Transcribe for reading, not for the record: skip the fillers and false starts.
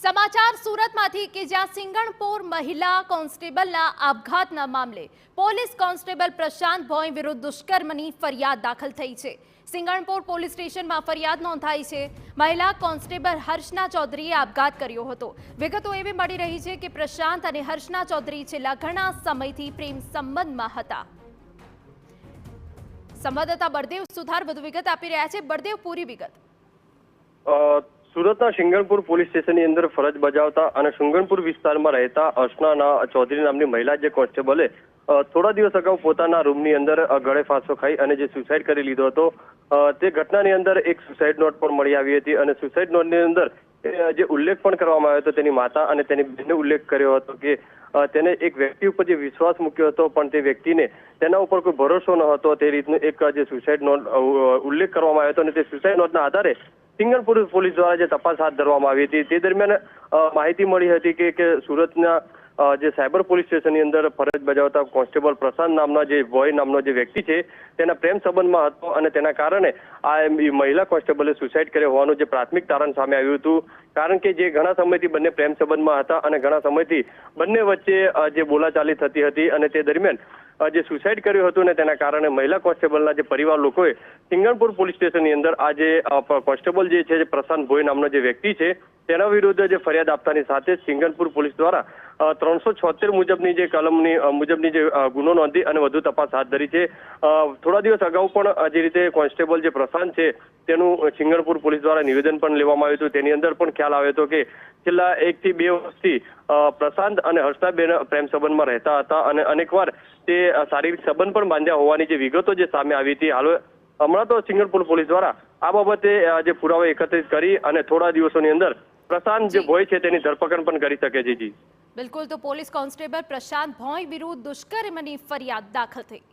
સમાચાર સુરતમાંથી કે જ્યાં સિંગણપુર મહિલા કોન્સ્ટેબલના આપઘાતના મામલે પોલીસ કોન્સ્ટેબલ પ્રશાંત ભોઈ વિરુદ્ધ દુષ્કર્મની ફરિયાદ દાખલ થઈ છે। સિંગણપુર પોલીસ સ્ટેશનમાં ફરિયાદ નોંધાઈ છે। મહિલા કોન્સ્ટેબલ હર્ષના ચૌધરીએ આપઘાત કર્યો હતો। વિગતો એવી મળી રહી છે કે પ્રશાંત અને હર્ષના ચૌધરી છેલ્લા ઘણા સમયથી પ્રેમ સંબંધમાં હતા। સંવાદદાતા બળદેવ સુથાર વધુ વિગત આપી રહ્યા છે। બળદેવ, પૂરી વિગત। સુરતના સિંગણપુર પોલીસ સ્ટેશનની અંદર ફરજ બજાવતા અને સિંગણપુર વિસ્તારમાં રહેતા અર્ચના ચૌધરી નામની મહિલા જે કોન્સ્ટેબલે થોડા દિવસ અગાઉ પોતાના રૂમની અંદર ગળે ફાંસો ખાઈ અને જે સુસાઇડ કરી લીધો હતો તે ઘટનાની અંદર એક સુસાઇડ નોટ પણ મળી આવી હતી અને સુસાઇડ નોટની અંદર જે ઉલ્લેખ પણ કરવામાં આવ્યો હતો તેની માતા અને તેની બહેને ઉલ્લેખ કર્યો હતો કે તેને એક વ્યક્તિ ઉપર જે વિશ્વાસ મૂક્યો હતો પણ તે વ્યક્તિને તેના ઉપર કોઈ ભરોસો ન હતો। તે રીતનું એક જે સુસાઇડ નોટ ઉલ્લેખ કરવામાં આવ્યો હતો અને તે સુસાઇડ નોટના આધારે સિંગણપુર પોલીસ દ્વારા જે તપાસ હાથ ધરવામાં આવી હતી તે દરમિયાન માહિતી મળી હતી કે સુરતના જે સાયબર પોલીસ સ્ટેશનની અંદર ફરજ બજાવતા કોન્સ્ટેબલ પ્રશાંત નામના જે બોય નામનો જે વ્યક્તિ છે તેના પ્રેમ સંબંધમાં હતો અને તેના કારણે આ મહિલા કોન્સ્ટેબલે સુસાઇડ કર્યો હોવાનું જે પ્રાથમિક તારણ સામે આવ્યું હતું। કારણ કે જે ઘણા સમયથી બંને પ્રેમ સંબંધમાં હતા અને ઘણા સમયથી બંને વચ્ચે જે બોલાચાલી થતી હતી અને તે દરમિયાન જે સુસાઇડ કર્યું હતું ને તેના કારણે મહિલા કોન્સ્ટેબલના જે પરિવાર લોકોએ સિંગણપુર પોલીસ સ્ટેશનની અંદર આ જે કોન્સ્ટેબલ જે છે પ્રશાંત ભોઈ નામનો જે વ્યક્તિ છે તેના વિરુદ્ધ જે ફરિયાદ આપતાની સાથે સિંગણપુર પોલીસ દ્વારા 376 મુજબની જે કલમની મુજબની જે ગુનો નોંધી અને વધુ તપાસ હાથ ધરી છે। થોડા દિવસ અગાઉ પણ જે રીતે કોન્સ્ટેબલ જે પ્રશાંત છે તેનું સિંગણપુર પોલીસ દ્વારા નિવેદન પણ લેવામાં આવ્યું હતું। તેની અંદર પણ ખ્યાલ આવ્યો હતો કે છેલ્લા 1 થી 2 વર્ષથી પ્રશાંત અને હર્ષનાબેન પ્રેમ સંબંધમાં રહેતા હતા અને અનેકવાર તે શારીરિક સંબંધ પણ બાંધ્યા હોવાની જે વિગતો જે સામે આવી હતી। હમણાં તો સિંગણપુર પોલીસ દ્વારા આ બાબતે જે પુરાવા એકત્રિત કરી અને થોડા દિવસોની અંદર પ્રશાંત જે ભોય છે તેની ધરપકડ પણ કરી શકે છે। જી બિલકુલ, તો પોલીસ કોન્સ્ટેબલ પ્રશાંત ભોઈ વિરુદ્ધ દુષ્કર્મની ફરિયાદ દાખલ થઈ।